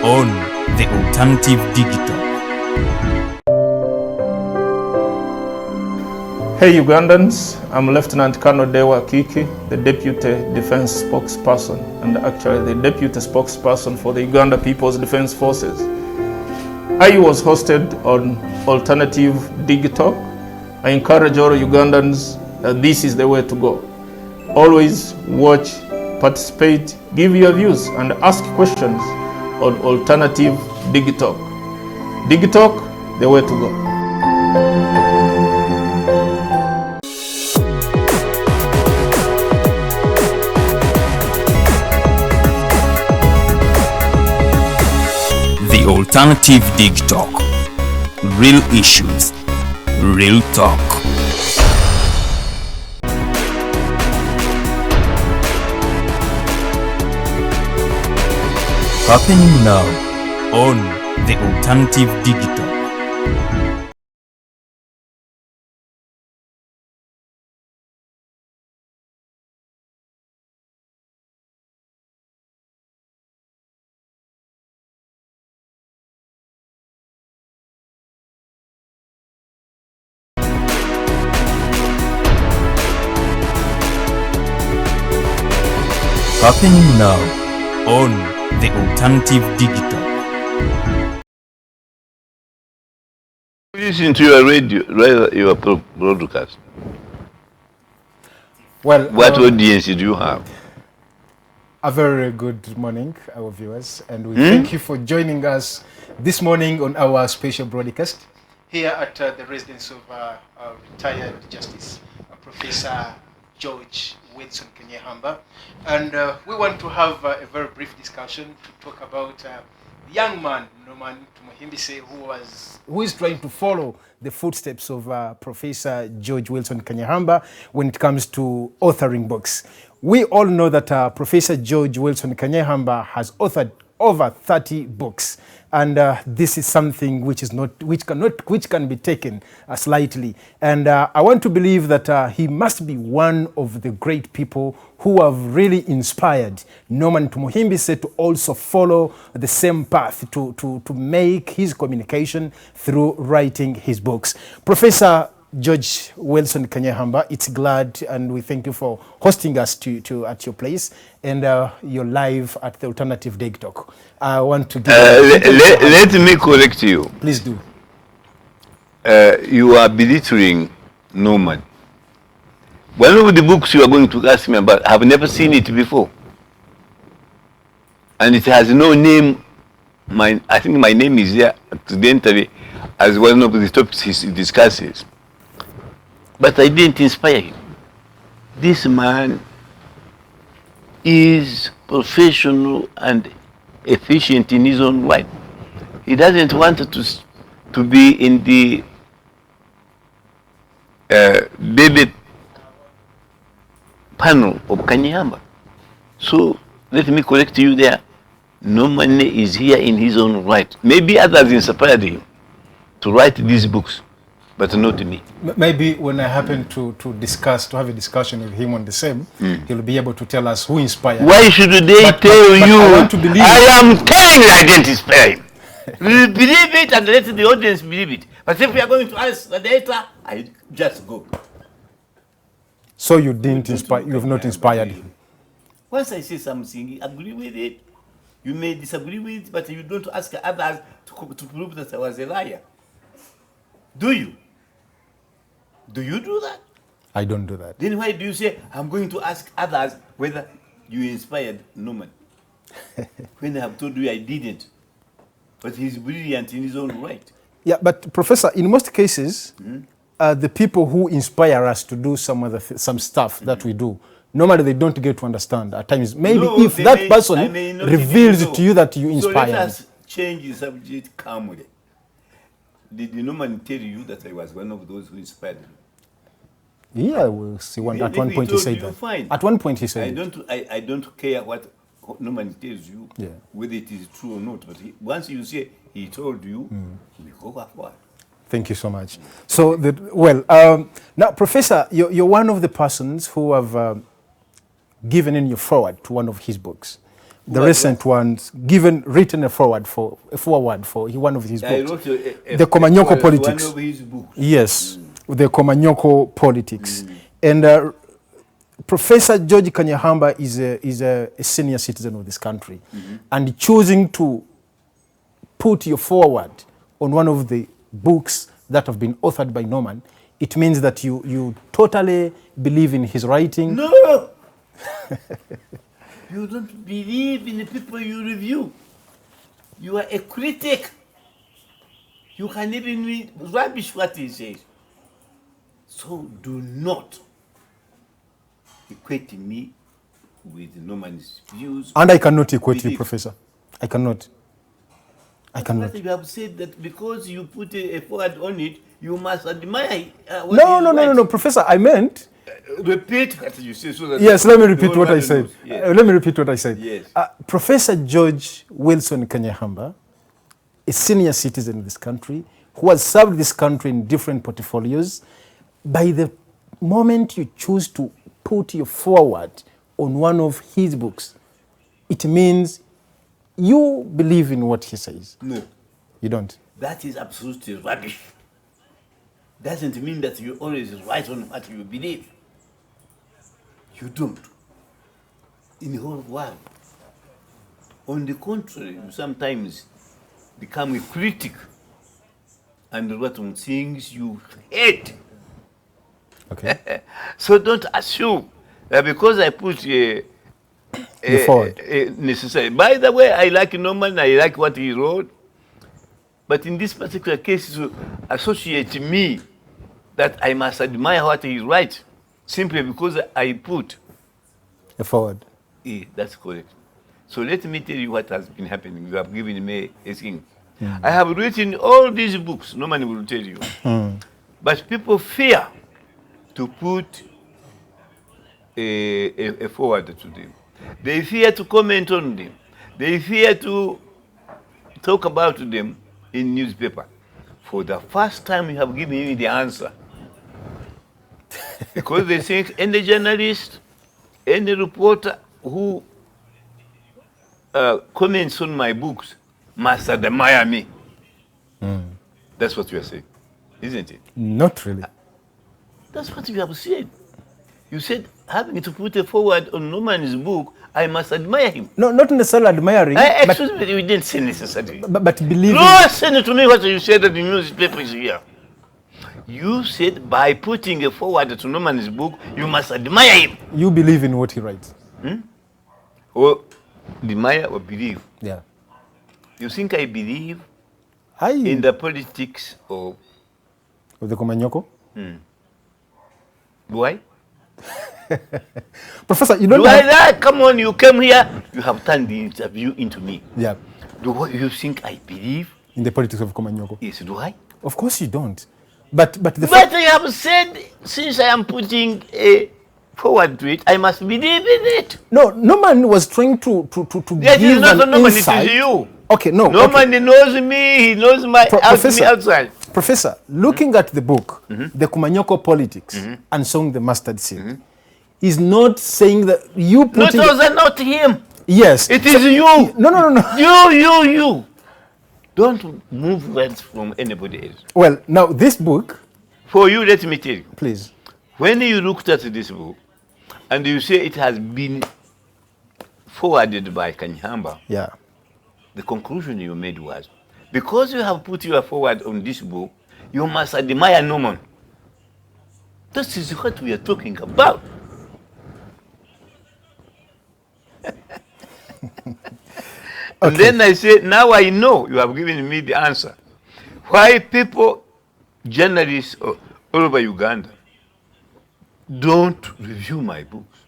on the Alternative Digital. Hey Ugandans, I'm Lieutenant Colonel Dewa Kiki, the Deputy Defense Spokesperson and actually the Deputy Spokesperson for the Uganda People's Defense Forces. I was hosted on Alternative Digital. I encourage all Ugandans that this is the way to go. Always watch, participate, give your views and ask questions on Alternative Digital. Digital, the way to go. The Alternative Digital. Real issues, real talk. Happening now on the Alternative Digital. Happening now on the Alternative Digital. Listen to your radio, your broadcast. Well, what audience do you have? A very good morning, our viewers, and we thank you for joining us this morning on our special broadcast here at the residence of retired Justice Professor George Wilson Kanyeihamba, and we want to have a very brief discussion to talk about the young man Norman Tumuhimbise, who is trying to follow the footsteps of Professor George Wilson Kanyeihamba when it comes to authoring books. We all know that Professor George Wilson Kanyeihamba has authored over 30 books, and this is something which can be taken slightly. And I want to believe that he must be one of the great people who have really inspired Norman Tumuhimbise to also follow the same path, to make his communication through writing his books. Professor George Wilson Kanyeihamba, it's glad, and we thank you for hosting us at your place, and you're live at the Alternative Digital. I want to give let me correct you. Please do. You are belittling Norman. One of the books you are going to ask me about, I have never seen it before. And it has no name. I think my name is there accidentally as one of the topics he discusses. But I didn't inspire him. This man is professional and efficient in his own right. He doesn't want to be in the baby panel of Kanyeihamba. So let me correct you there. Norman is here in his own right. Maybe others inspired him to write these books, but not me. Maybe when I happen to have a discussion with him on the same, he'll be able to tell us who inspired him. Why should they tell you? I want to believe I am telling you I didn't inspire him. We believe it and let the audience believe it. But if we are going to ask the data, I just go. So you didn't inspire, you have not inspired him? Once I say something, agree with it. You may disagree with it, but you don't ask others to prove that I was a liar. Do you? Do you do that? I don't do that. Then why do you say, I'm going to ask others whether you inspired Norman? When I have told you I didn't. But he's brilliant in his own right. Yeah, but Professor, in most cases, the people who inspire us to do some stuff that we do, normally they don't get to understand at times. Maybe if that person reveals to you that you inspire. So let us change the subject calmly. Did Norman tell you that I was one of those who inspired him? Yeah, we'll see. At one point he said that. Fine. At one point he said I don't care what Norman tells you, whether it is true or not. But once you say he told you, we go forward. Thank you so much. So, now, Professor, you're one of the persons who have given in your forward to one of his books. the recent ones, written a forward for one of his I books. wrote The Komanyoko politics. One of his books. Yes, the Komanyoko politics. And Professor George Kanyeihamba is a senior citizen of this country. And choosing to put you forward on one of the books that have been authored by Norman, it means that you totally believe in his writing. No! You don't believe in the people you review. You are a critic. You can even read rubbish what he says. So do not equate me with Norman's views. And I cannot equate you, belief. Professor. I cannot. I cannot. But you have said that because you put a forward on it, you must admire what No, Professor, I meant... Repeat what you say so that... Yes, let me repeat what I said. Yes. Let me repeat what I said. Yes. Professor George Wilson Kanyeihamba, a senior citizen in this country, who has served this country in different portfolios, by the moment you choose to put you forward on one of his books, it means you believe in what he says. No. You don't. That is absolutely rubbish. Doesn't mean that you always right on what you believe. You don't. In the whole world. On the contrary, you sometimes become a critic and what on things you hate. Okay. So don't assume that because I put forward. necessary. By the way, I like Norman, I like what he wrote. But in this particular case, to associate me that I must admire what he writes simply because I put. A forward. Yeah, that's correct. So let me tell you what has been happening. You have given me a thing. I have written all these books, Norman will tell you. But people fear to put a forward to them. They fear to comment on them. They fear to talk about them in newspaper. For the first time, you have given me the answer. Because they think any journalist, any reporter who comments on my books must admire me. That's what you are saying, isn't it? Not really. That's what you have said. You said, having to put a forward on Norman's book, I must admire him. No, not necessarily admiring. Excuse me, you didn't say necessarily. But believing. No, send to me what you said at the newspaper is here. You said by putting a forward to Norman's book, you must admire him. You believe in what he writes. Or admire or believe. Yeah. You think I believe in the politics of the Komanyoko? Do I? Professor, you don't Do I lie? Come on, you came here, you have turned the interview into me. Yeah. Do you think I believe? In the politics of Komanyoko? Yes, do I? Of course you don't. But I have said, since I am putting a forward to it, I must believe in it. No, Norman was trying to Yes, give it's not an Norman, insight. it is you. Okay, no. Norman knows me, he knows me outside. Professor, looking at the book, The Komanyoko Politics, Unsowing the Mustard Seed, is not saying that you put No, those are not him. Yes. It is you. No. You. Don't move words from anybody else. Well, now this book... For you, let me tell you. Please. When you looked at this book, and you say it has been forwarded by Kanyeihamba, yeah, the conclusion you made was, because you have put your forward on this book, you must admire Norman. This is what we are talking about. And then I said, now I know you have given me the answer. Why people, journalists all over Uganda, don't review my books.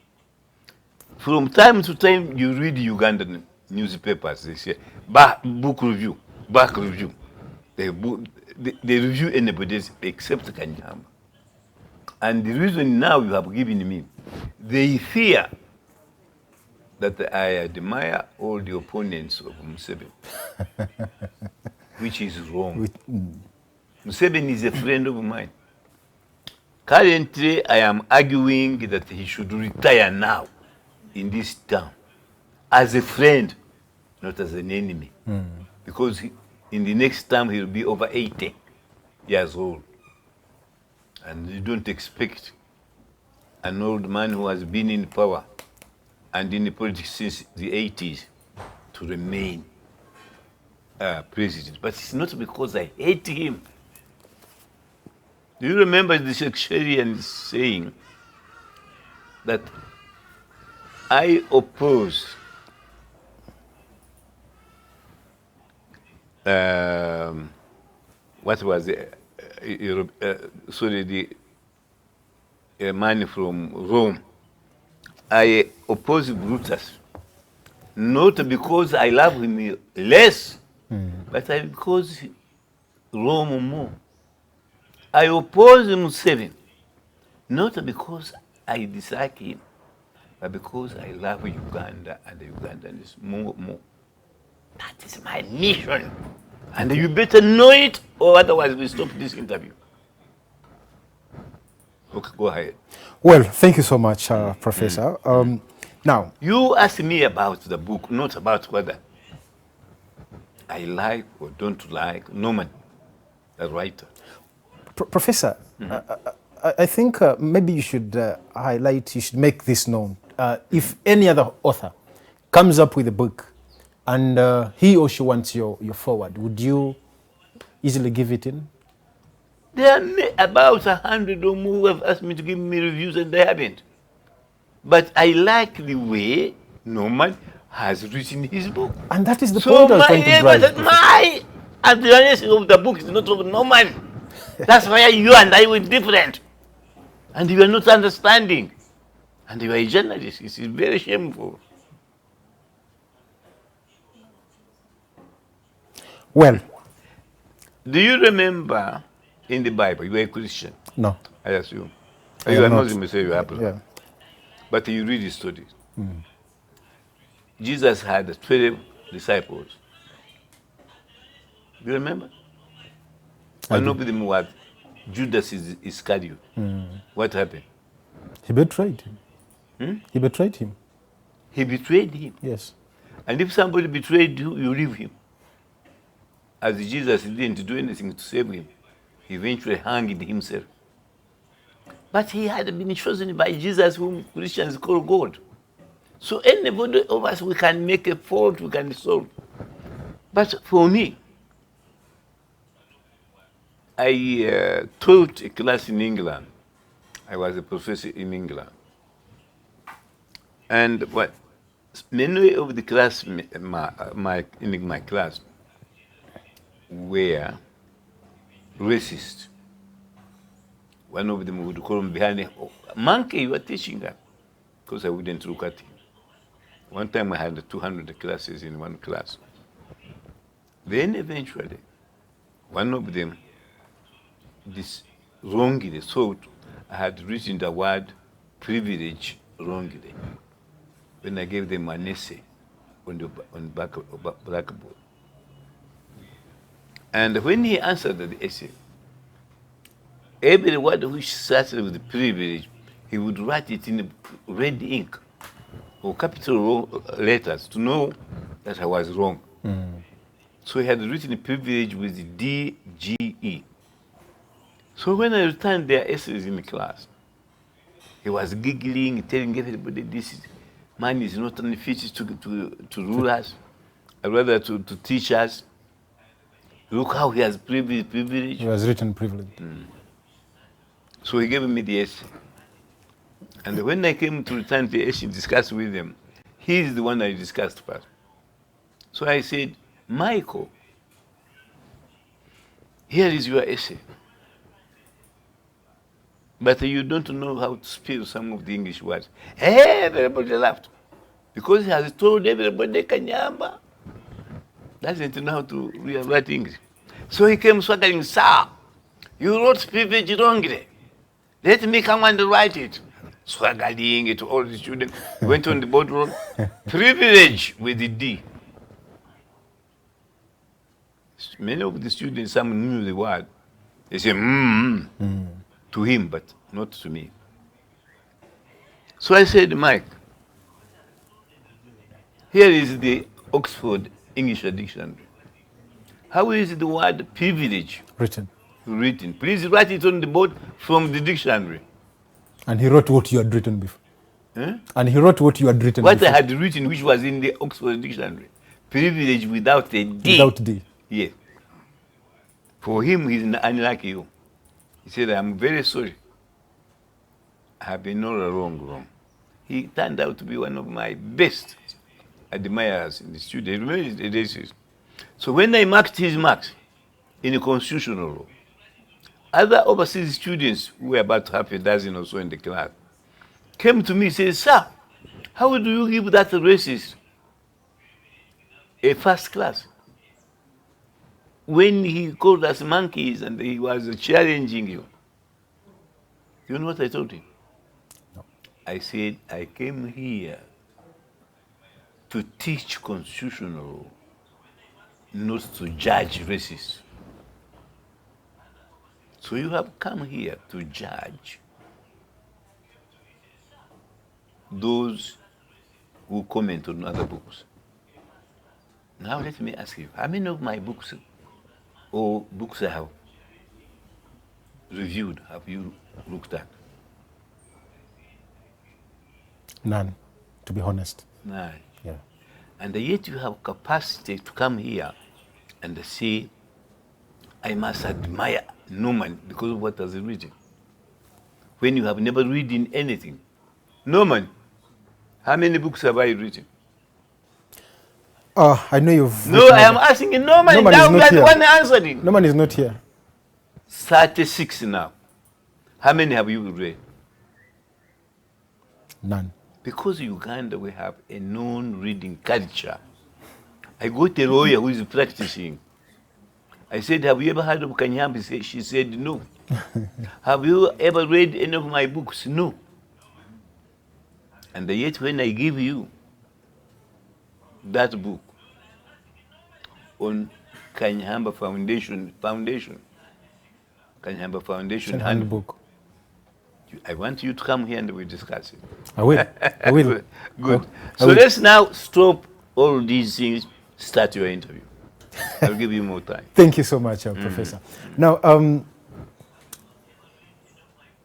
From time to time, you read Ugandan newspapers, they say, book review, back review. They review anybody except Kanyeihamba. And the reason now you have given me, they fear that I admire all the opponents of Museveni, which is wrong. Museveni is a friend of mine. Currently, I am arguing that he should retire now in this town. as a friend, not as an enemy. Because in the next term, he'll be over 80 years old. And you don't expect an old man who has been in power and in the politics since the 80s to remain president. But it's not because I hate him. Do you remember the Shakespearean saying that I oppose what was it? The man from Rome. I oppose Brutus, not because I love him less, but because Rome more. I oppose Museveni, not because I dislike him, but because I love Uganda and the Ugandans more. That is my mission. And you better know it, or otherwise we stop this interview. Okay, go ahead. Well, thank you so much, Professor. Now, you asked me about the book, not about whether I like or don't like Norman, the writer. Professor, I think maybe you should highlight, you should make this known. If any other author comes up with a book and he or she wants your forward, would you easily give it in? There are about 100 or more who have asked me to give me reviews and they haven't. But I like the way Norman has written his book. And that is the point I was trying to drive. My admiration of the book is not of Norman. That's why you and I were different. And you are not understanding. And you are a journalist. It is very shameful. Well, do you remember in the Bible, you are a Christian? No. I assume. I You are am not. Muslim, you say you are. Yeah. But you read the stories. Jesus had 12 disciples. Do you remember? One of them was Judas Iscariot. What happened? He betrayed him. He betrayed him. He betrayed him. Yes. And if somebody betrayed you, you leave him. As Jesus didn't do anything to save him, he eventually hanged himself. But he had been chosen by Jesus, whom Christians call God. So anybody of us, we can make a fault, we can solve. But for me, I taught a class in England. I was a professor in England. And what many of the class, in my class, were racist. One of them would call him behind, oh, monkey, you are teaching that. Because I wouldn't look at him. One time I had 200 classes in one class. Then eventually, one of them, this wrongly thought I had written the word privilege wrongly when I gave them an essay on the blackboard. And when he answered the essay, every word which started with privilege, he would write it in red ink or capital letters to know that I was wrong. So he had written privilege with D-G-E. So when I returned their essays in class, he was giggling, telling everybody, this man is not unfit to rule us, rather to teach us. Look how he has privilege. He was written privilege. So he gave me the essay. And when I came to return the essay and discuss with him, he is the one I discussed first. So I said, Michael, here is your essay. But you don't know how to spell some of the English words. Everybody laughed. Because he has told everybody Kanyeihamba doesn't know how to write English. So he came swaggering, sir, you wrote privilege wrongly. Let me come and write it. Swaggering it to all the students. Went on the board, wrote privilege with the D. Many of the students, some knew the word. They said, to him, but not to me. So I said, Mike, Here is the Oxford English Dictionary. How is the word privilege Written. written? Please write it on the board from the dictionary. And he wrote what you had written before. Huh? And he wrote what you had written What before. I had written, which was in the Oxford Dictionary. Privilege without a D. Without D. Yes. For him, he's unlike you. He said, I'm very sorry. I have been all wrong. He turned out to be one of my best admirers in the studio. He remains the basis. So when I marked his marks in the constitutional law, other overseas students, who were about half a dozen or so in the class, came to me and said, sir, how do you give that racist a first class? When he called us monkeys and he was challenging you. You know what I told him? No. I said, I came here to teach constitutional law, not to judge racists. So you have come here to judge those who comment on other books. Now let me ask you, how many of my books or books I have reviewed have you looked at? None, to be honest. None. Yeah. And yet you have capacity to come here and say, I must admire Norman because of what has written. When you have never written anything. Norman, how many books have I written? I know you've... No, I am asking Norman. Norman Now is not that here. one answering. Norman is not here. 36 now. How many have you read? None. Because Uganda, we have a non-reading culture. I got a lawyer who is practicing. I said, have you ever heard of Kanyeihamba? She said, no. Have you ever read any of my books? No. And yet when I give you that book on Kanyeihamba Foundation, Kanyeihamba Foundation Handbook. I want you to come here and we discuss it. I will. I will. Good. I So will. let's now stop all these things, start your interview. I'll give you more time. Thank you so much, Professor. Now,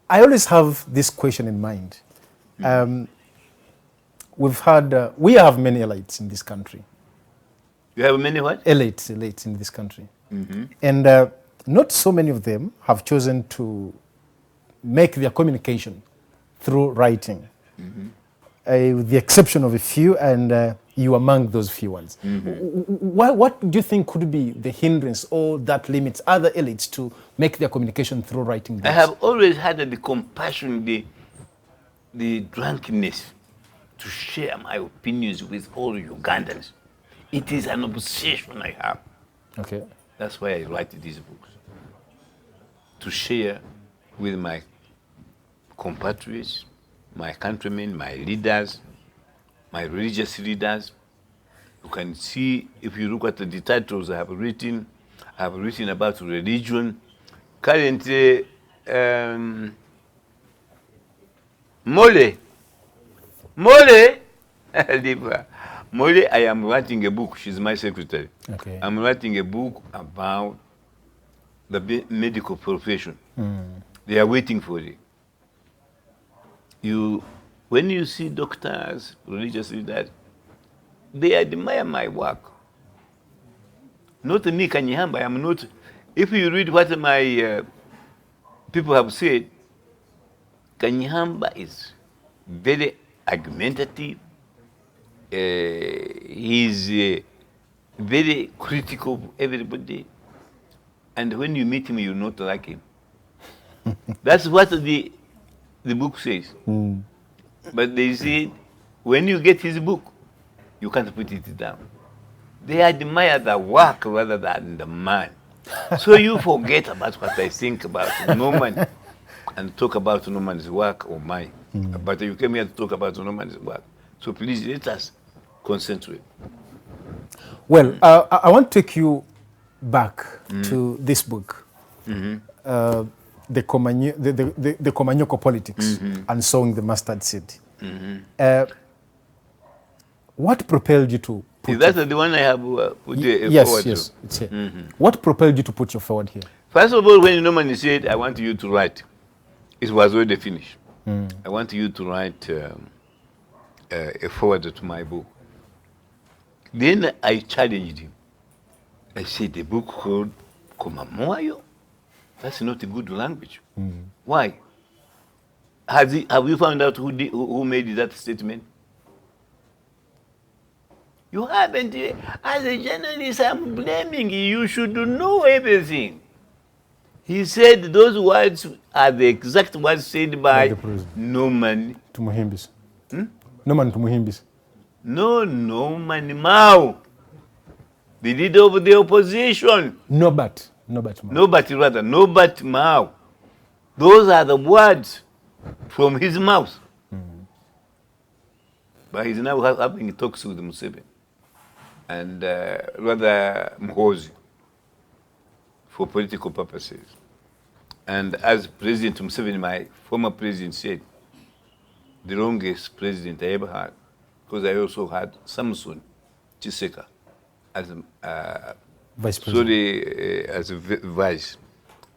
I always have this question in mind. We have many elites in this country. You have many what? Elites in this country. And not so many of them have chosen to make their communication through writing, with the exception of a few, and you among those few ones. What do you think could be the hindrance or that limits other elites to make their communication through writing books? I have always had the compassion, the drunkenness to share my opinions with all Ugandans. It is an obsession I have. Okay. That's why I write these books. To share with my compatriots, my countrymen, my leaders, my religious leaders. You can see, if you look at the titles I have written about religion. Currently, Mole, I am writing a book. She's my secretary. Okay. I'm writing a book about the medical profession. They are waiting for it. When you see doctors, religious leaders, they admire my work. Not me, Kanyeihamba. I am not. If you read what my people have said, Kanyeihamba is very argumentative. He's very critical of everybody. And when you meet him, you not like him. That's what the book says. But they say, when you get his book, you can't put it down. They admire the work rather than the man. So you forget about what I think about Norman and talk about Norman's work or mine. But you came here to talk about Norman's work. So please let us concentrate. Well, I want to take you back to this book, the Komanyoko politics, Unsowing the mustard seed. What propelled you to put That's the one I have put yes, forward yes, to. it's here. What propelled you to put your forward here? First of all, when Norman said, I want you to write, it was already finished. I want you to write a forward to my book. Then I challenged him. I said, a book called Komanyoko? That's not a good language. Why? Have you found out who made that statement? You haven't. As a journalist, I'm blaming you. You should know everything. He said those words are the exact words said by the president. Norman. Tumuhimbise. Norman Tumuhimbise. No, Norman Mao, the leader of the opposition. Norbert Mao. Norbert Mao. Those are the words from his mouth. But he's now having talks with Museveni and rather Mhozi for political purposes. And as President Museveni, my former president, said, the longest president I ever had, because I also had Samson Chiseka as Vice President. as a vice.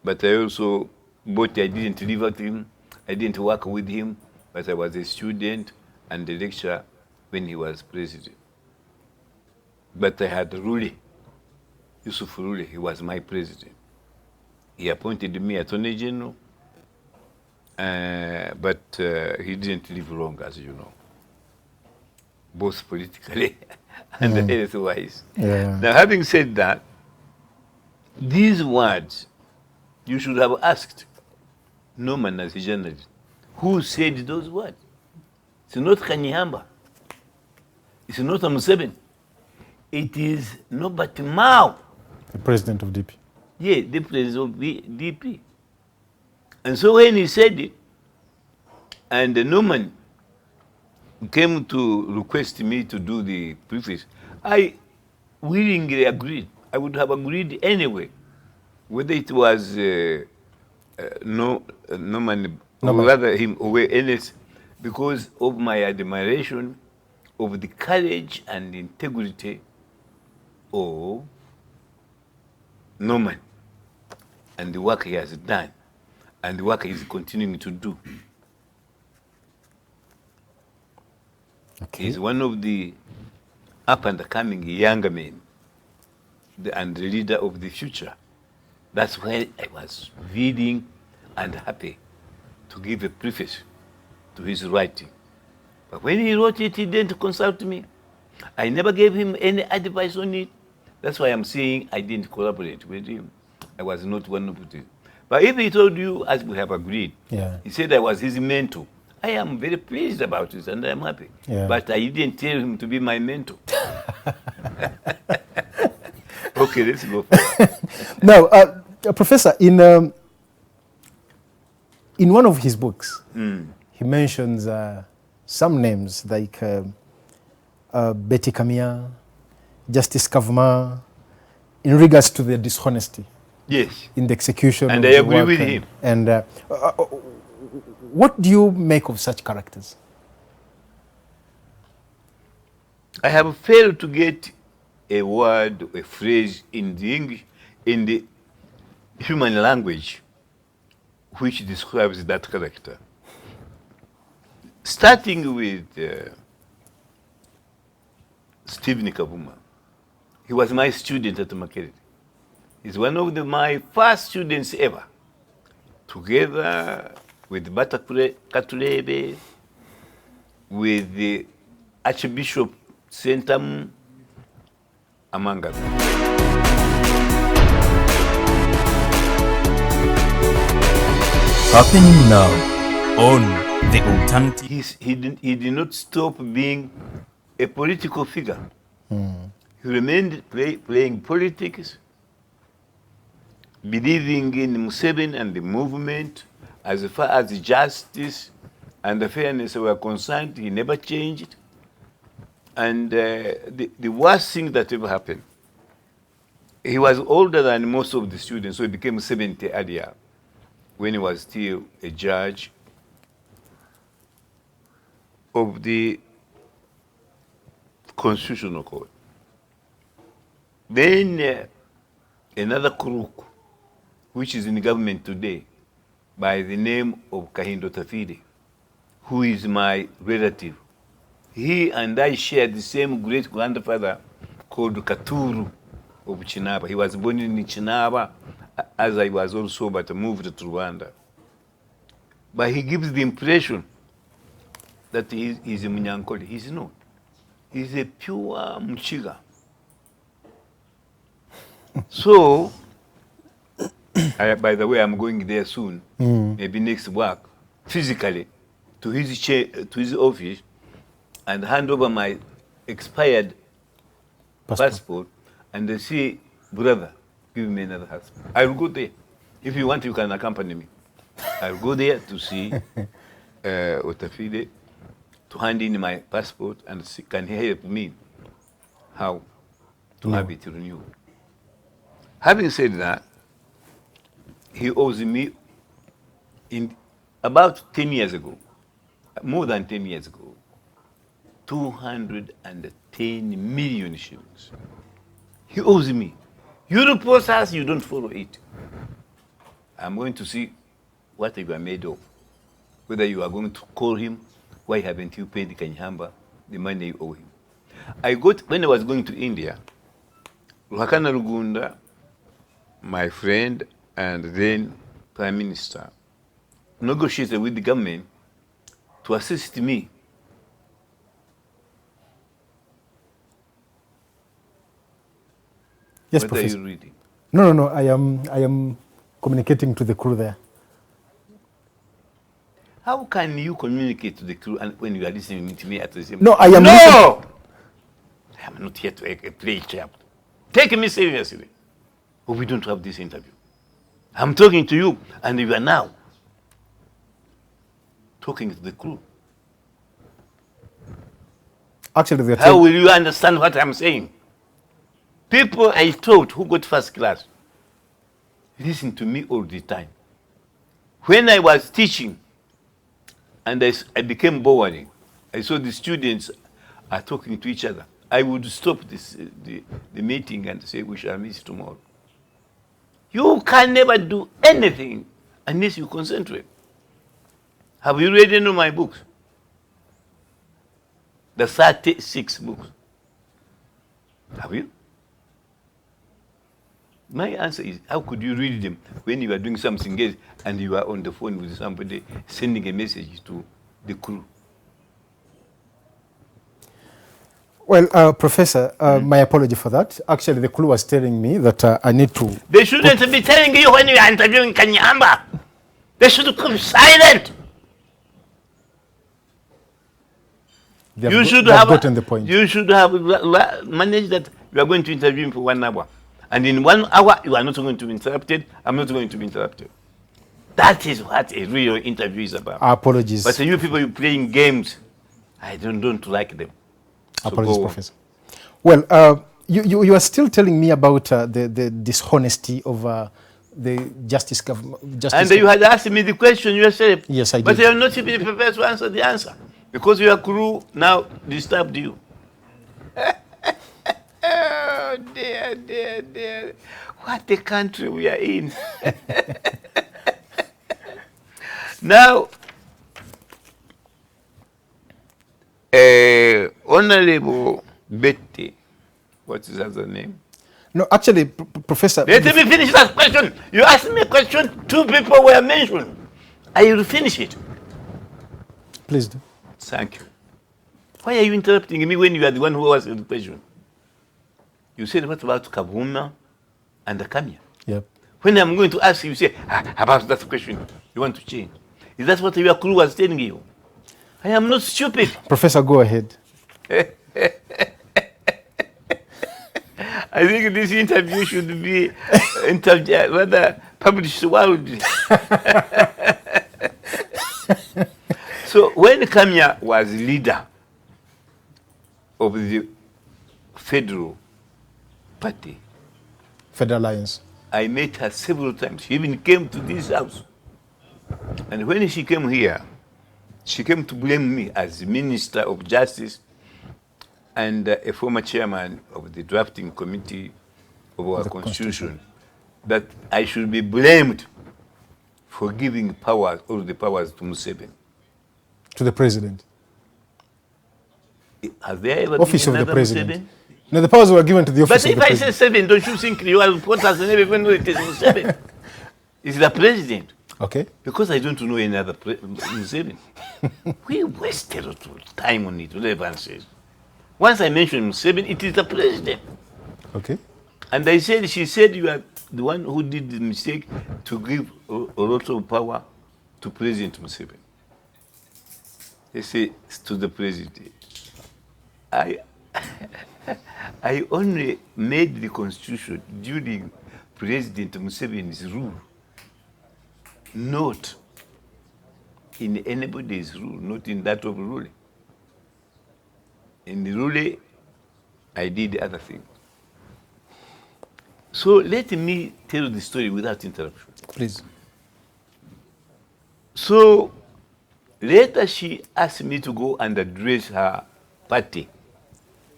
But I also, I didn't live with him, I didn't work with him, but I was a student and a lecturer when he was president. But I had Rule, Yusuf Rule, he was my president. He appointed me Attorney General, but he didn't live long, as you know, both politically and health-wise. Yeah. Now, having said that, these words, you should have asked Norman as a journalist, who said those words? It's not Kanyeihamba. It's not Museveni. It is Norbert Mao. The president of DP. Yeah, the president of DP. And so when he said it, and Norman came to request me to do the preface, I willingly agreed. I would have agreed anyway, whether it was Norman, or rather him, or Ernest, because of my admiration of the courage and integrity of Norman and the work he has done and the work he's continuing to do. Okay. He's one of the up and coming younger men and the leader of the future. That's why I was reading and happy to give a preface to his writing. But when he wrote it, he didn't consult me. I never gave him any advice on it. That's why I'm saying I didn't collaborate with him. I was not one of them. But if he told you, as we have agreed, he said I was his mentor, I am very pleased about it and I'm happy. Yeah. But I didn't tell him to be my mentor. Okay, let's go. Now, Professor, in one of his books, he mentions some names like Betty Kamia, Justice Kavuma, in regards to the dishonesty. Yes. In the execution. And of I the agree work with him. And what do you make of such characters? I have failed to get a word, a phrase in the English, in the human language, which describes that character. Starting with Stephen Kavuma. He was my student at Makerere. He's one of my first students ever. Together with Bata Katulebe, with the Archbishop Sentam, among others. Happening now on The Alternative. He did not stop being a political figure. He remained playing politics, believing in Museveni and the movement. As far as justice and the fairness were concerned, he never changed. And the worst thing that ever happened, he was older than most of the students, so he became 70 earlier when he was still a judge of the constitutional court. Then another crook, which is in the government today, by the name of Kahindo Tafide, who is my relative. He and I shared the same great-grandfather called Katuru of Chinaba. He was born in Chinaba, as I was also, but moved to Rwanda. But he gives the impression that he is a Munyankole. He's not. He's a pure Mchiga. So, by the way, I'm going there soon, maybe next week, physically, to his office, and hand over my expired passport, and they say, brother, give me another passport. I will go there. If you want, you can accompany me. I will go there to see Otafide, to hand in my passport, and see, can he help me how to have it renewed. Having said that, he owes me, in about 10 years ago, more than 10 years ago, 210 million shillings. He owes me. You report us, you don't follow it. I'm going to see what you are made of. Whether you are going to call him, why haven't you paid Kanyeihamba the money you owe him? When I was going to India, Ruhakana Rugunda, my friend and then Prime Minister, negotiated with the government to assist me. Yes, What Professor. are you reading? No. I am communicating to the crew there. How can you communicate to the crew when you are listening to me at the same time? No, I am. No! I am not here to play champ. Take me seriously. But we don't have this interview. I'm talking to you, and you are now talking to the crew. Actually, they're How will you understand what I'm saying? People I taught who got first class listen to me all the time. When I was teaching and I became boring, I saw the students are talking to each other. I would stop the meeting and say, we shall meet tomorrow. You can never do anything unless you concentrate. Have you read any of my books? The 36 books. Have you? My answer is, how could you read them when you are doing something else and you are on the phone with somebody sending a message to the crew? Well, Professor, my apology for that. Actually, the crew was telling me that I need to... They shouldn't be telling you when you are interviewing Kanyeihamba. They should keep silent. You should have gotten the point. You should have managed that you are going to interview him for 1 hour. And in 1 hour, you are not going to be interrupted. I'm not going to be interrupted. That is what a real interview is about. Apologies. But you people playing games, I don't like them. So apologies, Professor. Well, you are still telling me about the dishonesty of the justice government. And you had asked me the question yourself. Yes, I did. But you are not even prepared to answer the answer. Because your crew now disturbed you. Oh, dear. What a country we are in. Now, Honorable Betty, what is her name? No, actually, Professor... Let me finish that question. You asked me a question, 2 people were mentioned. I will finish it. Please do. Thank you. Why are you interrupting me when you are the one who asked the question? You said, what about Kavuma and the Kamya? Yep. When I'm going to ask you, you say, about that question, you want to change. Is that what your crew was telling you? I am not stupid. Professor, go ahead. I think this interview should be rather published worldly. So when Kamya was leader of the Federal Party, Federal Alliance, I met her several times. She even came to this house. And when she came here, she came to blame me as Minister of Justice and a former chairman of the drafting committee of our The constitution, that I should be blamed for giving powers, all the powers to Museveni. To the president. Has there ever Office been of the another president. Museveni? No, the powers were given to the office But of if the I president. say 7, don't you think your reporters and everyone know it is Museveni? It's the president. Okay. Because I don't know any other Museveni. We wasted a lot of time on it, relevances. Once I mentioned Museveni, it is the president. Okay. And I said, she said, you are the one who did the mistake to give a lot of power to President Museveni. They say to the president, I only made the constitution during President Museveni's rule, not in anybody's rule, not in that of Rule. In the Rule, I did other things. So let me tell the story without interruption. Please. So later she asked me to go and address her party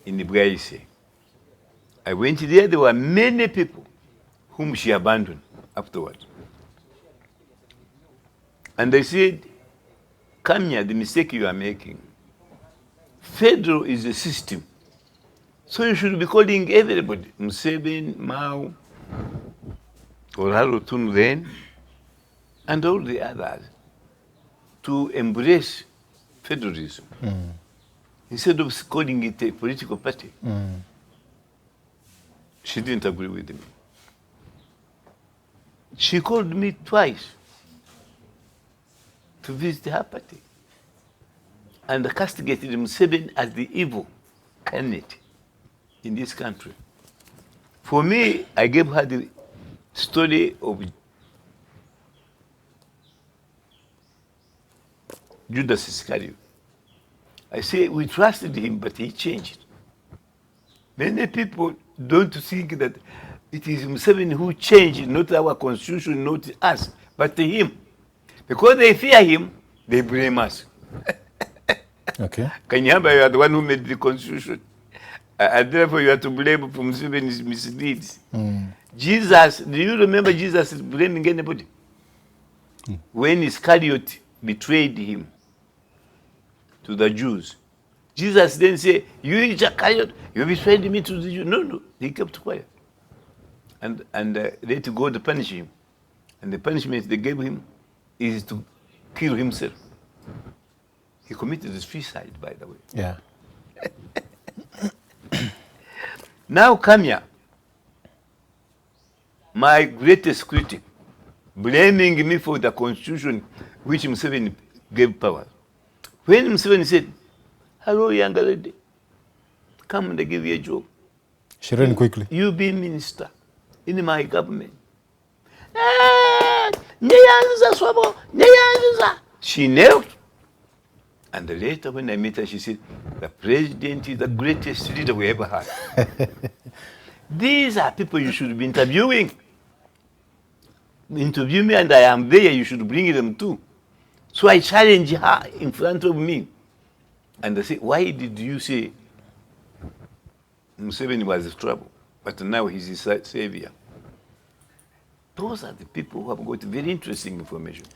in the Bwaise. I went there, there were many people whom she abandoned afterwards. And they said, come here, the mistake you are making. Federal is a system. So you should be calling everybody, Museveni, Mao, Orharo Tun then, and all the others, to embrace federalism. Instead of calling it a political party. She didn't agree with me. She called me twice to visit her party and castigated Museveni as the evil candidate in this country. For me, I gave her the story of Judas Iscariot. I say we trusted him, but he changed. Many people don't think that it is Museveni who changed, not our constitution, not us, but him. Because they fear him, they blame us. Okay. Kanyeihamba, you are the one who made the constitution. And therefore you are to blame for Museveni's misdeeds. Jesus, do you remember Jesus is blaming anybody? When Iscariot betrayed him to the Jews, Jesus then said, you Iscariot, you betrayed me to the Jews. No, he kept quiet. And let God punish him. And the punishment they gave him is to kill himself. He committed suicide, by the way. Yeah. Now come here. My greatest critic, blaming me for the constitution which Museveni gave power. When Museveni said, hello, young lady, come and I give you a job. She ran quickly. You be minister in my government. She knelt. And later when I met her, she said, the president is the greatest leader we ever had. These are people you should be interviewing. Interview me and I am there, you should bring them too. So I challenge her in front of me. And I say, why did you say Museveni was in trouble, but now he's his savior? Those are the people who have got very interesting information.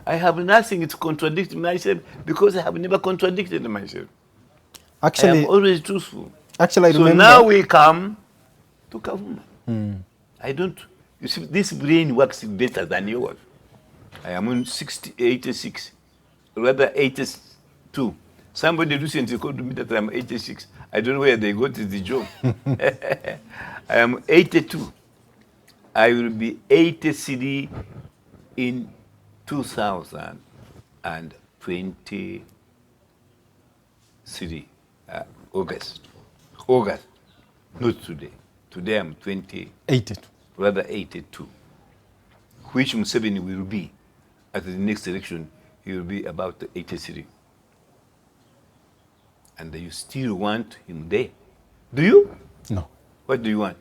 I have nothing to contradict myself because I have never contradicted myself. Actually, I am always truthful. Actually, I so remember. now we come to Kavuma. I don't, you see, this brain works better than yours. I am on 86, rather 82. Somebody recently called me that I'm 86. I don't know where they got the job. I am 82. I will be 83 in 2023, August. August, not today. Today I'm 82. Rather 82. Which Museveni will be at the next election, he will be about 83. And you still want him there. Do you? No. What do you want?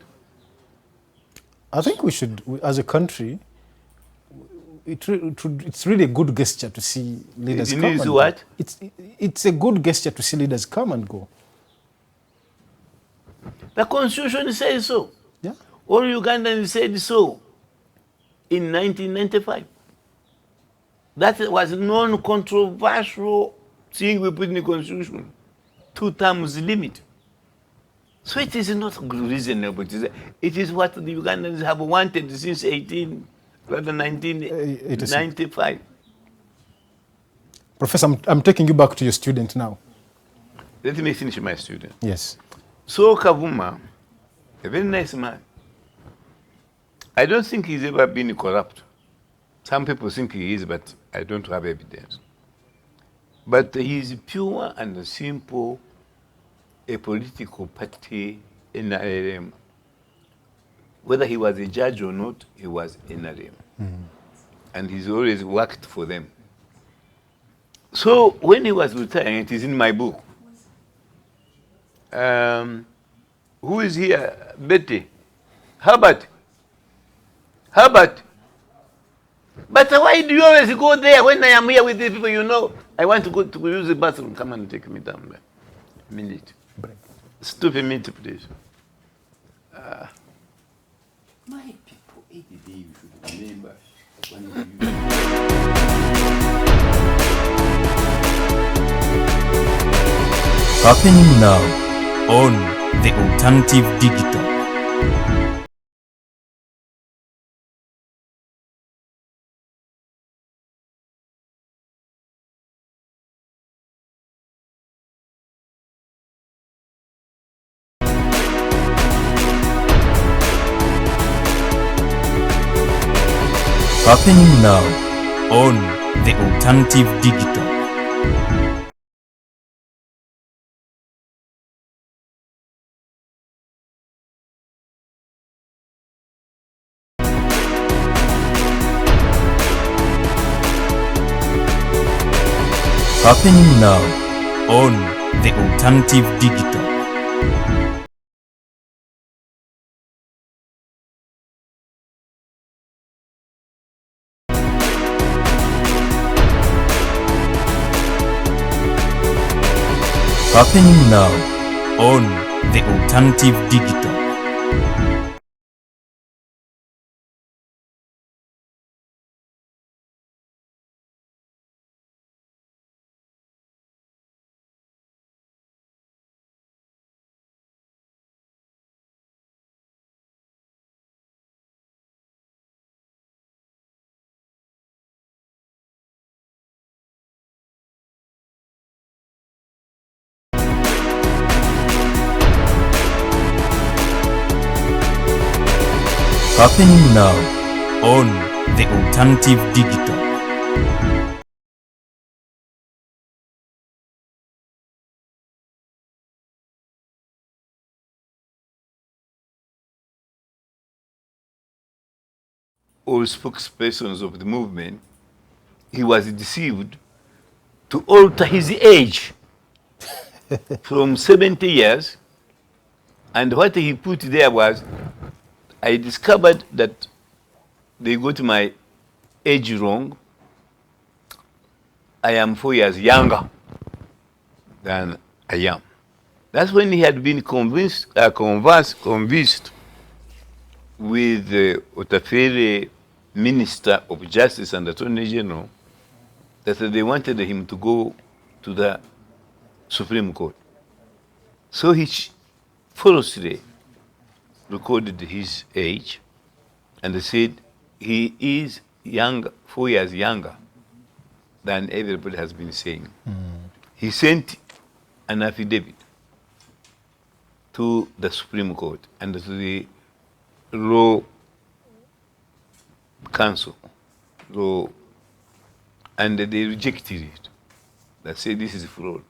I think we should, as a country, it's really a good gesture to see leaders It come means and what? go. It's a good gesture to see leaders come and go. The Constitution says so. Yeah. All Ugandans said so in 1995. That was a non-controversial thing we put in the Constitution. 2 terms limit. So it is not reasonable. It is what the Ugandans have wanted since 1995. Professor, I'm taking you back to your student now. Let me finish my student. Yes. So Kavuma, a very nice man. I don't think he's ever been corrupt. Some people think he is, but I don't have evidence. But he is pure and simple, a political party NRM. Whether he was a judge or not, he was NRM. And he's always worked for them. So when he was retiring, it is in my book. Who is here? Betty. Herbert. Herbert. But why do you always go there when I am here with these people? You know, I want to go to use the bathroom. Come and take me down there. A minute. Stupid minute, please. My people, every day you should remember one of you. Happening now on The Alternative Digital. Happening now on The Alternative Digital. Happening now on The Alternative Digital. Happening now on The Alternative Digital. Happening now on The Alternative Digital. All spokespersons of the movement, he was deceived to alter his age from 70 years. And what he put there was, I discovered that they got my age wrong. I am 4 years younger than I am. That's when he had been convinced with the Otafere Minister of Justice and Attorney General that they wanted him to go to the Supreme Court. So he falsely recorded his age and said he is young, 4 years younger than everybody has been saying. He sent an affidavit to the Supreme Court and to the Law Council, and they rejected it. They said this is fraud.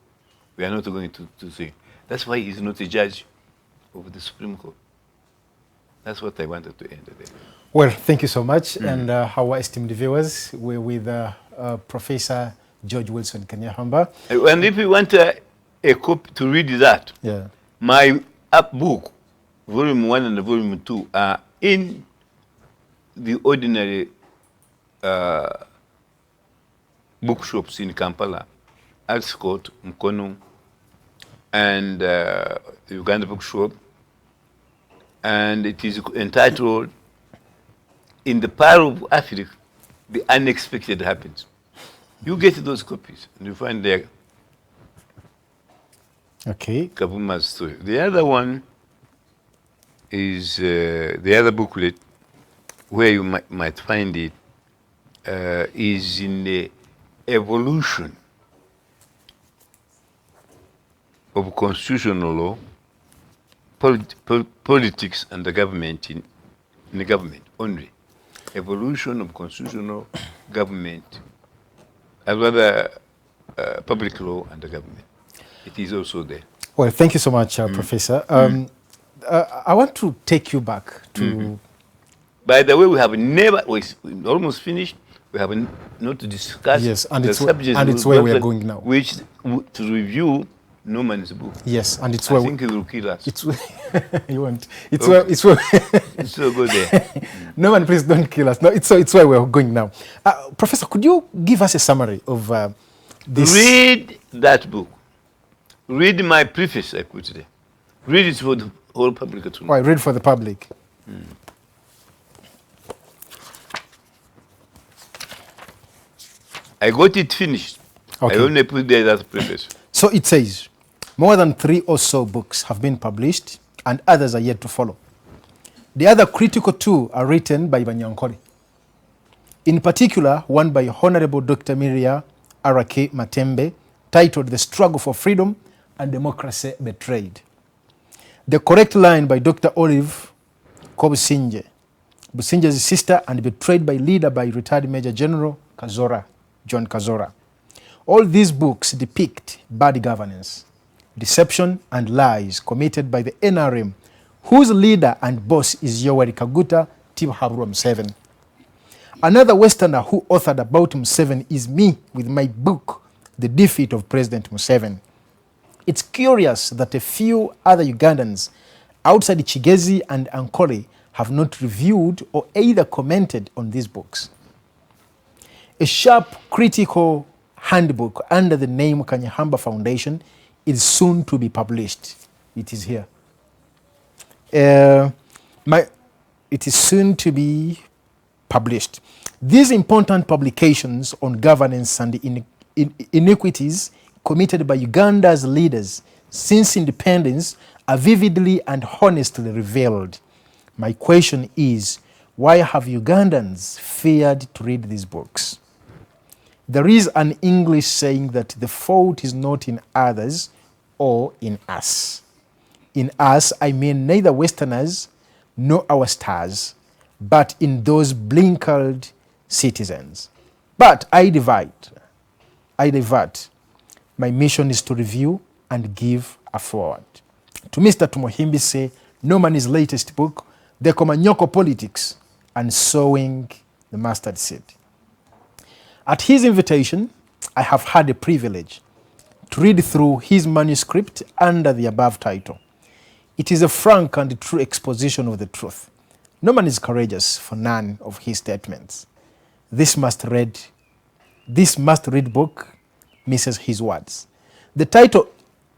We are not going to say. That's why he's not a judge of the Supreme Court. That's what I wanted to end there. Well, thank you so much. And our esteemed viewers, we're with Professor George Wilson Kanyeihamba. And if you want a copy to read that, my book, Volume 1 and Volume 2, are in the ordinary bookshops in Kampala, Arts Court, Mukono, and the Uganda Bookshop, and it is entitled "In the Pearl of Africa, the Unexpected Happens." You get those copies, and you find there Okay. Kavuma's story. The other one is the other booklet where you might find it is in the evolution of constitutional law, politics, and the government in the government only. Evolution of constitutional government, as well as public law and the government. It is also there. Well, thank you so much, Professor. I want to take you back to... By the way, we have never, we almost finished, we have not discussed Yes, and the it's subject. and it's where we are going now. Which, to review Norman's book. Yes, and it's I where... think it will kill us. It's you want... It's where... It's where... It's so good there. Norman, please don't kill us. No, it's where we're going now. Professor, could you give us a summary of this? Read that book. Read my preface I put there. Read it for the whole public to know. Oh, I read for the public. I got it finished. Okay. I only put there that preface. So it says, more than 3 or so books have been published and others are yet to follow. The other critical 2 are written by Banyankole. In particular, one by Honorable Dr. Miria Arake Matembe, titled The Struggle for Freedom and Democracy Betrayed. The correct line by Dr. Olive Kobusinje, Businje's sister and betrayed by leader by retired Major General Kazora, John Kazora. All these books depict bad governance, deception and lies committed by the NRM, whose leader and boss is Yoweri Kaguta Tibuhaburwa Museveni. Another Westerner who authored about Museveni is me with my book, The Defeat of President Museveni. It's curious that a few other Ugandans outside Chigezi and Ankole have not reviewed or either commented on these books. A sharp critical handbook under the name Kanyeihamba Foundation is soon to be published. It is here. It is soon to be published. These important publications on governance and inequities committed by Uganda's leaders since independence are vividly and honestly revealed. My question is, why have Ugandans feared to read these books? There is an English saying that the fault is not in others or in us. In us, I mean neither Westerners nor our stars, but in those blinkered citizens. But I divert. My mission is to review and give a forward. To Mr. Tumuhimbise, Norman's latest book, The Komanyoko Politics, Unsowing the Mustard Seed. At his invitation, I have had the privilege to read through his manuscript under the above title. It is a frank and true exposition of the truth. Norman is courageous for none of his statements. This must-read book misses his words. The title,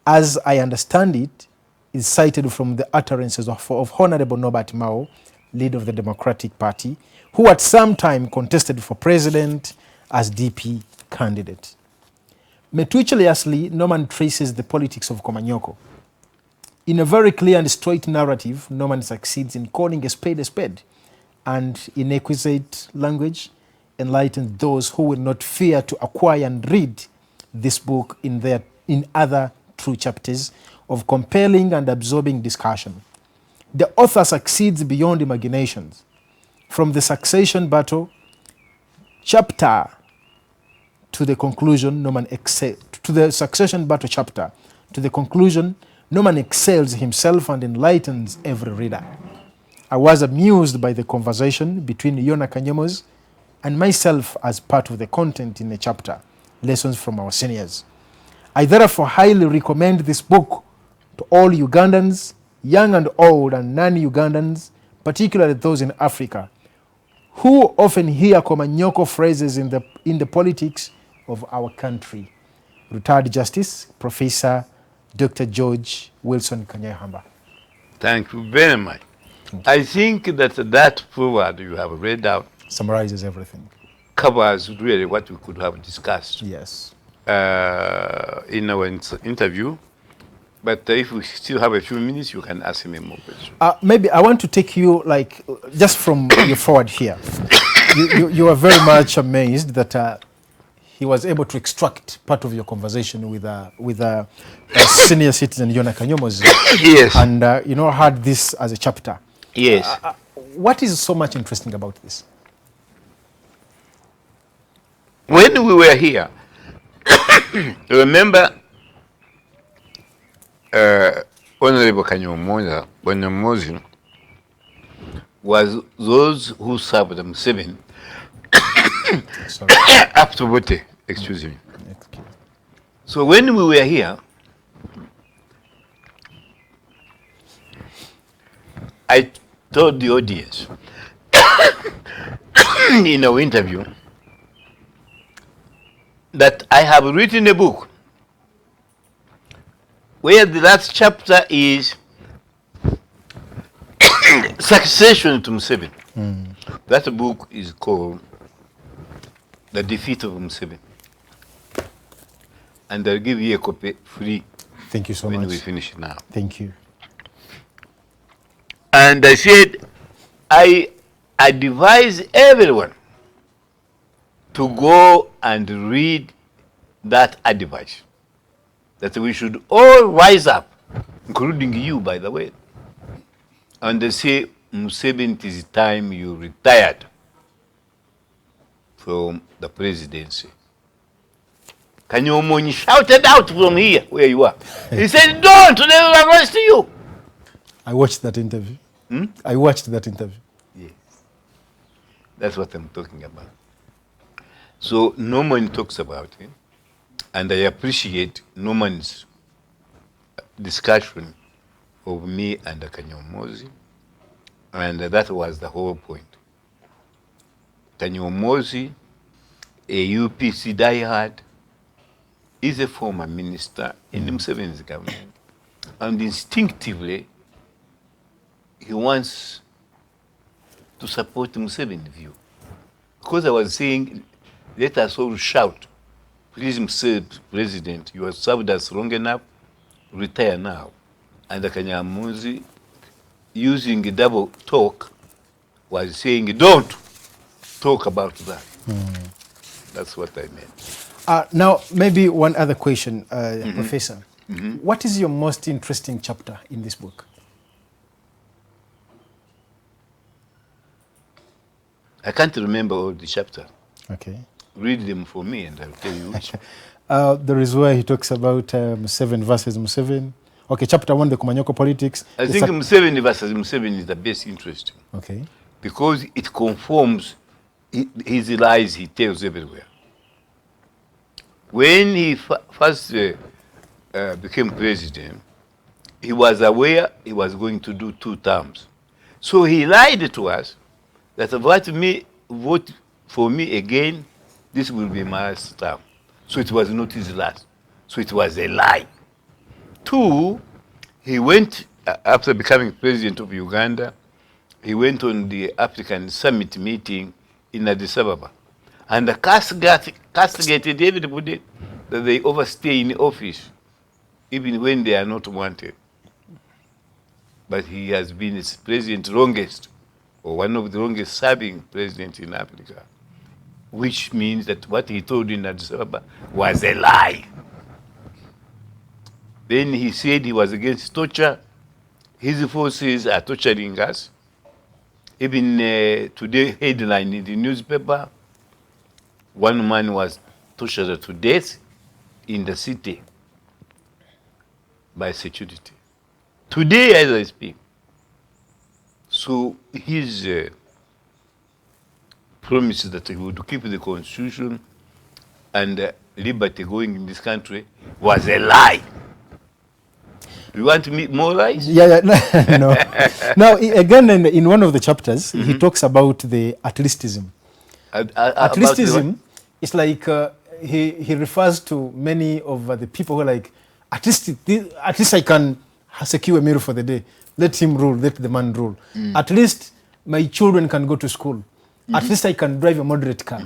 as I understand it, is cited from the utterances of Honorable Norbert Mao, leader of the Democratic Party, who at some time contested for president as DP candidate. Meticulously, Norman traces the politics of Komanyoko. In a very clear and straight narrative, Norman succeeds in calling a spade, and in exquisite language, enlightens those who will not fear to acquire and read this book in other true chapters of compelling and absorbing discussion. The author succeeds beyond imaginations. From the succession battle chapter to the conclusion, Norman excels himself and enlightens every reader. I was amused by the conversation between Yona Kanyemos and myself as part of the content in the chapter, Lessons from Our Seniors. I therefore highly recommend this book to all Ugandans, young and old, and non-Ugandans, particularly those in Africa, who often hear Komanyoko phrases in the politics of our country. Retired Justice, Professor Dr. George Wilson Kanyeihamba. Thank you very much. talking to. I think that that forward you have read out Summarizes everything. covers really what we could have discussed Yes. in our interview. But if we still have a few minutes, you can ask me more questions. Maybe I want to take you like just from your forward here. You are very much amazed that he was able to extract part of your conversation with a senior citizen, Yona Kanyomozi. Yes. And had this as a chapter. Yes. What is so much interesting about this? When we were here, remember Honorable Kanyeihamba was those who served Museveni up to Bote, excuse me. So when we were here, I told the audience in our interview that I have written a book where the last chapter is succession to Museveni. That book is called The Defeat of Museveni. And I'll give you a copy free. Thank you so when much. we finish now. Thank you. And I said, I advise everyone to go and read that advice, that we should all rise up, including you, by the way, and they say, Museveni, it is time you retired from the presidency. Kanyeihamba shouted out from here, where you are. He said, don't, they will arrest you. I watched that interview. I watched that interview. Yes. That's what I'm talking about. So Norman talks about it, and I appreciate Norman's discussion of me and Kanyeihamba, and that was the whole point. Kanyeihamba, a UPC diehard, is a former minister in the Museveni's government, and instinctively he wants to support Museveni's view. Because I was saying, let us all shout, please, Mr. President, you have served us long enough, retire now. And Kanyeihamba, using double talk, was saying, don't talk about that. That's what I meant. Now, maybe one other question, Professor. What is your most interesting chapter in this book? I can't remember all the chapters. Okay. Read them for me and I'll tell you which. There is where he talks about Museveni versus Museveni. Okay, chapter 1, the Komanyoko politics. I think Museveni versus Museveni is the best interest. Okay. Because it conforms his lies he tells everywhere. When he first became president, he was aware he was going to do 2 terms. So he lied to us that vote for me again, this will be my last term. So it was not his last. So it was a lie. 2, he went, after becoming president of Uganda, he went on the African Summit meeting in Addis Ababa and castigated everybody that they overstay in office, even when they are not wanted. But he has been its president longest, or one of the longest serving presidents in Africa, which means that what he told in Addis Ababa was a lie. Then he said he was against torture. His forces are torturing us. Even today, headline in the newspaper, one man was tortured to death in the city by security. Today, as I speak. So his promise that he would keep the constitution and liberty going in this country was a lie. You want me more lies? Yeah, no. Now, again, in one of the chapters, he talks about the at leastism. At leastism is like he refers to many of the people who are like, at least I can secure a meal for the day. let him rule, let the man rule. At least my children can go to school. At least I can drive a moderate car.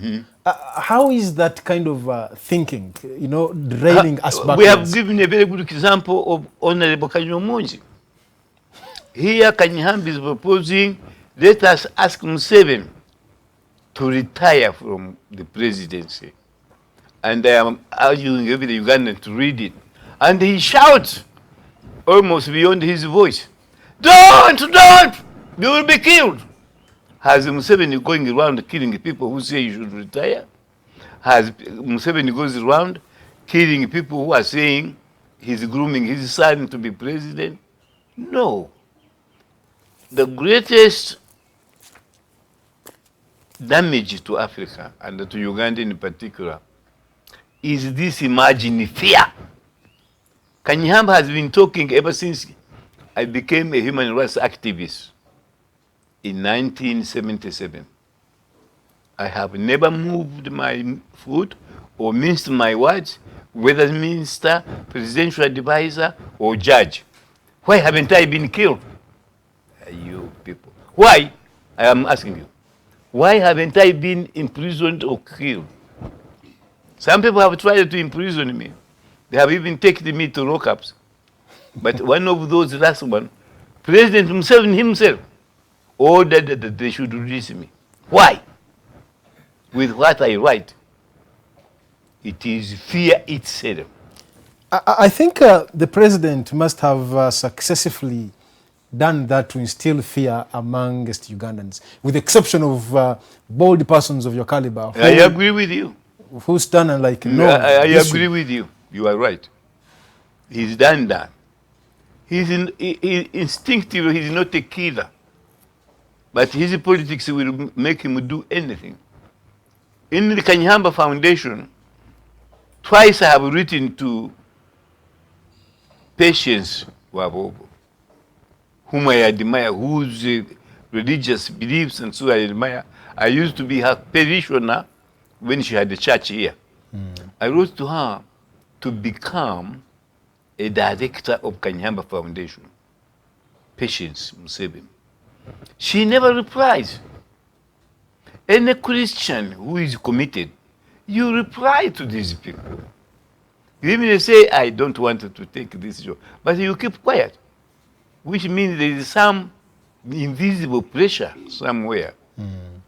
How is that kind of thinking, draining us backwards? We have given a very good example of Honorable Kanyeihamba. Here Kanyeihamba is proposing, let us ask Museveni to retire from the presidency. And I am urging every Ugandan to read it. And he shouts almost beyond his voice, don't, you will be killed. Has Museveni going around killing people who say you should retire? Has Museveni goes around killing people who are saying he's grooming his son to be president? No. The greatest damage to Africa, and to Uganda in particular, is this imagined fear. Kanyeihamba has been talking ever since I became a human rights activist in 1977. I have never moved my foot or minced my words, whether minister, presidential advisor, or judge. Why haven't I been killed? You people. Why? I am asking you. Why haven't I been imprisoned or killed? Some people have tried to imprison me. They have even taken me to lockups. But one of those last one, President Museveni himself ordered that they should release me. Why? With what I write, it is fear itself. I think the president must have successfully done that to instill fear amongst Ugandans, with the exception of bold persons of your caliber. I agree with you. Who stand and like, no. I agree with you. You are right. He's done that. He's instinctive, he's not a killer. But his politics will make him do anything. In the Kanyeihamba Foundation, twice I have written to Patience Wabobo, whom I admire, whose religious beliefs and so I admire. I used to be her parishioner when she had the church here. I wrote to her to become a director of Kanyeihamba Foundation, Patience Museveni. She never replies. Any Christian who is committed, you reply to these people. You even say, I don't want to take this job, but you keep quiet, which means there is some invisible pressure somewhere,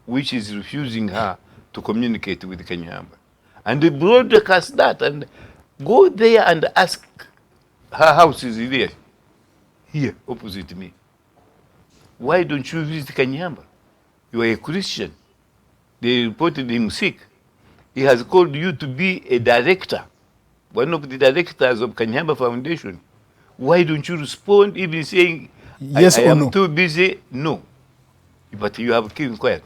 which is refusing her to communicate with Kanyeihamba. And they broadcast that and go there and ask, her house is there, here, opposite me. Why don't you visit Kanyeihamba? You are a Christian. They reported him sick. He has called you to be a director, one of the directors of Kanyeihamba Foundation. Why don't you respond, even saying, yes I or am no? too busy? No. But you have kept quiet.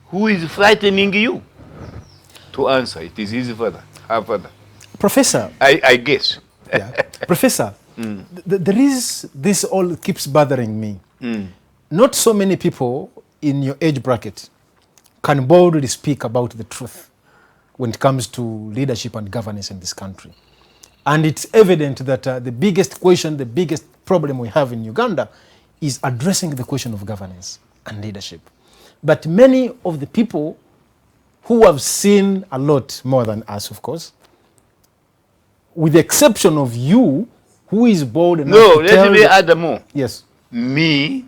Who is frightening you? To answer, it is his father, her father. Professor. I guess. Yeah. Professor, there is, this all keeps bothering me. Not so many people in your age bracket can boldly speak about the truth when it comes to leadership and governance in this country. And it's evident that the biggest question, the biggest problem we have in Uganda is addressing the question of governance and leadership. But many of the people who have seen a lot more than us, of course, with the exception of you, who is bold enough No, to let tell me add more. Yes. Me,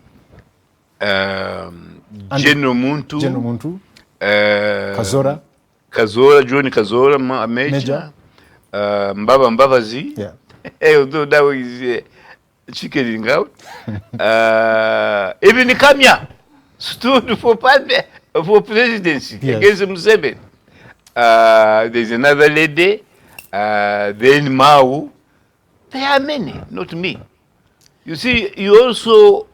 General Muntu, Kazora, John Kazora, Major, Mbaba Mbabazi, yeah. although that was chickening out. Even Kamya stood for presidency, yes, against Museveni. There's another lady, then Mau. There are many, not me. You see, you also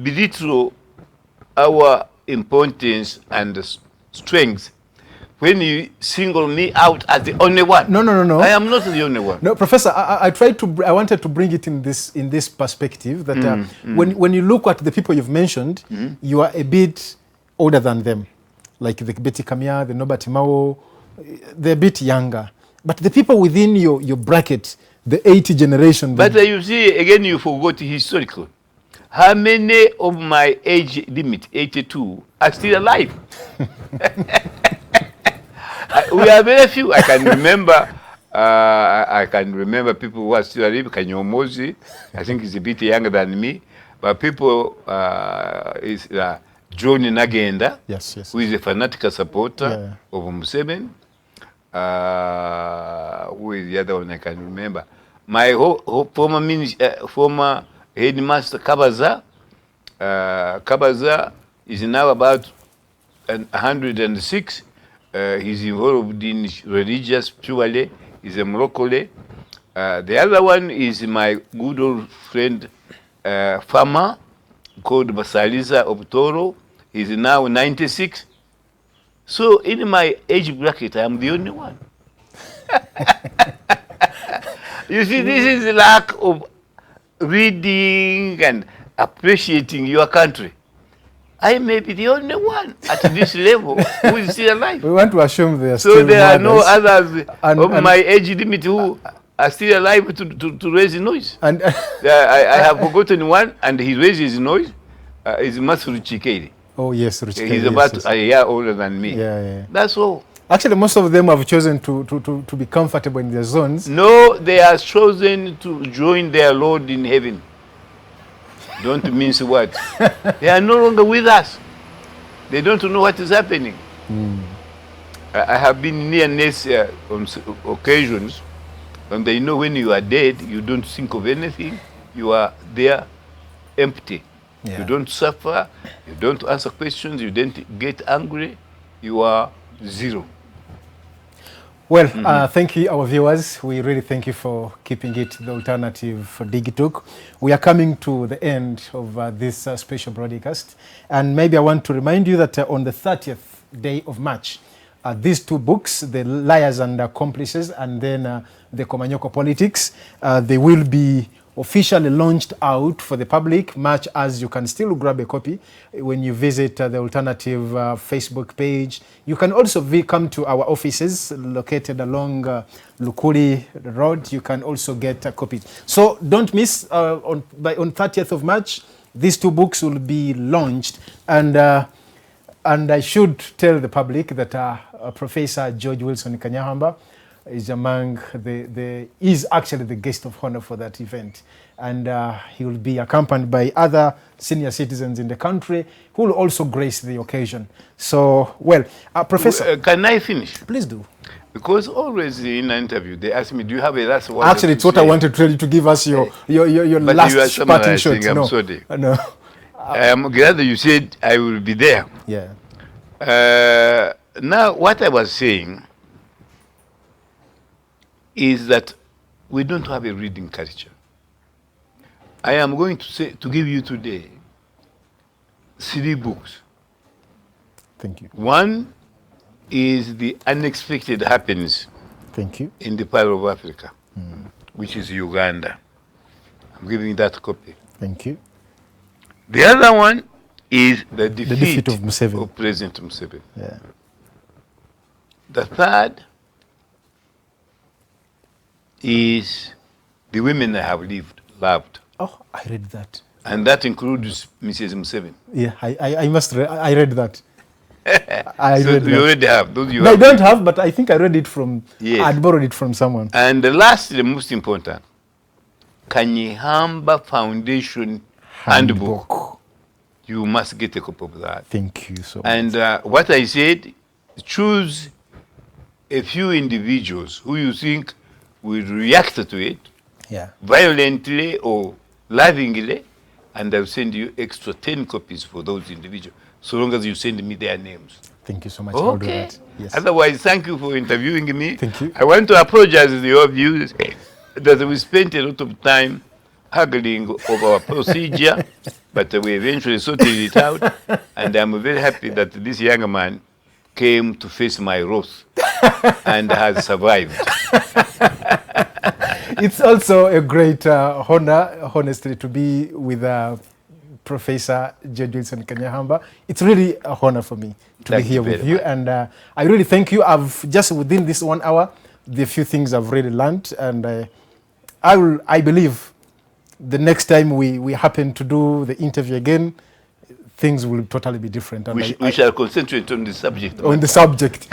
belittle our importance and strength when you single me out as the only one. No. I am not the only one. No, Professor, I wanted to bring it in this perspective that when you look at the people you've mentioned, you are a bit older than them, like the Betty Kamya, the Norbert Mao, they're a bit younger. But the people within your bracket, the 80 generation. But you see, again, you forgot historical. how many of my age limit, 82, are still alive? We are very few. I can remember. I can remember people who are still alive. Kanyeihamba, I think he's a bit younger than me, but people is John Nagenda, Yes, yes. who is a fanatical supporter of Museveni. Who is the other one I can remember? My former headmaster Kabaza. Kabaza is now about 106. He's involved in religious purely. He's a Moroccan. The other one is my good old friend, farmer called Basaliza of Toro. He's now 96. So in my age bracket, I'm the only one. You see, this is the lack of reading and appreciating your country. I may be the only one at this level who is still alive. We want to assume there are So still there are no mothers. others of my age limit who are still alive to raise noise. And I have forgotten one, and he raises noise. Is Masuru Chikedi. oh yes, Rich He's Kelly, about yes, a year older than me. yeah. That's all. Actually, most of them have chosen to be comfortable in their zones. No, they are chosen to join their Lord in heaven. Don't mince words. They are no longer with us. They don't know what is happening. I have been near Ness on occasions, and they know when you are dead, you don't think of anything. You are there empty. Yeah. You don't suffer. You don't answer questions. You don't get angry. You are zero. Well, thank you, our viewers. We really thank you for keeping it the alternative for Digitalk. We are coming to the end of this special broadcast. And maybe I want to remind you that on the 30th day of March, these two books, The Liars and Accomplices, and then The Komanyoko Politics, they will be officially launched out for the public, much as you can still grab a copy when you visit the Alternative Facebook page. You can also come to our offices located along Lukuli Road. You can also get a copy. So don't miss, on 30th of March, these two books will be launched. And I should tell the public that Professor George Wilson Kanyeihamba is among is actually the guest of honor for that event. And he will be accompanied by other senior citizens in the country who will also grace the occasion. So, well, Professor. Can I finish? Please do. Because always in an interview, they ask me, do you have a last word? Actually, it's what I wanted to tell you, to give us your but you are last parting shot. I'm sorry. No. I'm glad that you said I will be there. Yeah. Now, what I was saying is that we don't have a reading culture. I am going to give you today 3 books. Thank you. One is The Unexpected Happens Thank you. in the Pearl of Africa, which is Uganda. I'm giving that copy. Thank you. The other one is The Defeat of Museveni. of President Museveni. Yeah. The third is The Women I Have Loved. Oh, I read that. And that includes Mrs. Museveni. Yeah, I read that. I So read you that. already have. Those you No, I have. don't have, but I think I read it from, Yes. I'd borrowed it from someone. And the last, the most important, Kanyeihamba Foundation Handbook. You must get a copy of that. Thank you so much. And what I said, choose a few individuals who you think will react to it Yeah. violently or lovingly, and I'll send you extra 10 copies for those individuals, so long as you send me their names. Thank you so much. I'll do Okay. that. Yes. Otherwise, thank you for interviewing me. Thank you. I want to apologize to your viewers that we spent a lot of time haggling over our procedure, but we eventually sorted it out, and I'm very happy that this young man came to face my wrath and has survived. It's also a great honor, honestly, to be with Professor George Wilson Kanyeihamba. It's really a honor for me to Thank be here you with very you. much. And I really thank you. I've just within this 1 hour, the few things I've really learned. And I believe the next time we happen to do the interview again, things will totally be different. And We shall concentrate on the subject. on the subject.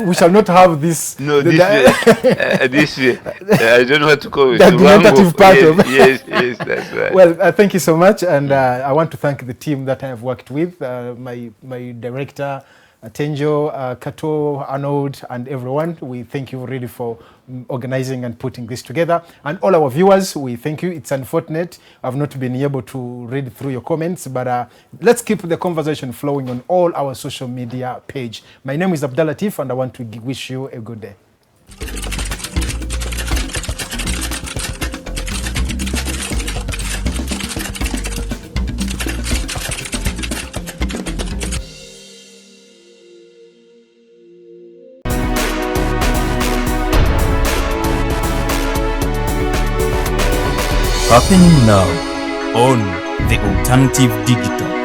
We shall not have this. No, this way. I don't know what to call it. The argumentative part of. Yes, that's right. Well, thank you so much, and I want to thank the team that I have worked with, my director, Tenjo, Kato, Arnold, and everyone. We thank you really for organizing and putting this together. And all our viewers, we thank you. It's unfortunate I've not been able to read through your comments, but let's keep the conversation flowing on all our social media page. My name is Abdallah Latif, and I want to wish you a good day. Happening now on The Alternative Digital.